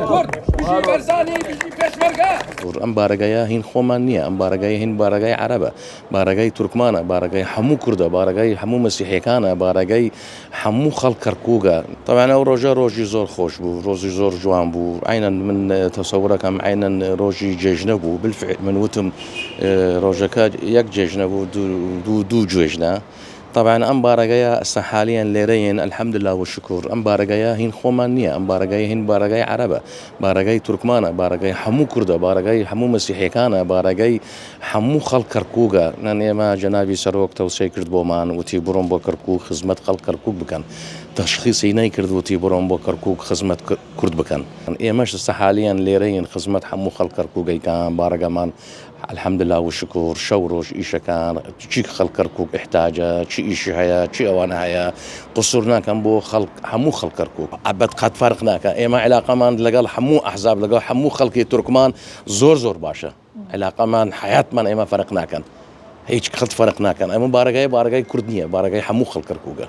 کورد بژی بەرزانی بژی پێشمەرگە ئەم بارگەیە هین خۆمان نییە، ئەم بارگەی هین بارگەی عەرەبە، بارگەی تورکمانە، بارگەی هەموو کوردە، بارگەی هەموو مەسیحیەکانە، بارگەی هەموو خەڵک کەرکووکە. طبعاً ئەو ڕۆژە ڕۆژی زۆر خۆش بوو، ڕۆژی زۆر جوان بوو، عینەن من تەسەورەکەم عینەن ڕۆژی جێژنە بوو، بالفعل من وتم ڕۆژەکە یەک جێژنە بوو، دوو جێژنە. طبعاً ئەم بارگەیە ئەستا حالیان لێرەین الحەمدوللا وشکر، ئەم بارگەیە هین خۆمان نییە، ئەم بارگەی هین بارگەی عەرەبە، بارگەی تورکمانە، بارگەی هەموو کوردە، بارگەی هەموو مەسیحیەکانە، بارگەی هەموو خەڵک کەرکووکە. نان ئێمە جەنابی سەرۆک تەوسەی کرد بۆمان، وتی بڕۆن بۆ کەرکووک خزمەت خەڵک کەرکووک بکەن، تەشخیصی نەیکرد وتی بڕۆن بۆ کەرکووک خزمەت کورد بکەن. ئێمەش ئێستا حالیان لێرەین خزمەت هەموو خەڵک کەرکووکەکان، بارگەمان الحەمدوللا وشکر شەو ڕۆژ ئیشەکان چی خەڵک کەرکووک احتاجە، چی ئیشی هەیە، چی ئەوانە هەیە، قسوور ناکەم بۆ خەڵک هەموو خەڵک کەرکووک. بەدقەت فەرق ناکە، ئێمە علاقەمان لەگەڵ هەموو ئەحزاب لەگەڵ هەموو خەڵکی تورکمان زۆر باشە، علاقەمان حەیاتمان ئێمە فەرق ناکەن، هیچ قەت فەرق ناکەن. ئەمە بارگەی کورد نییە، بارگەی هەموو خەڵک کەرکووکە.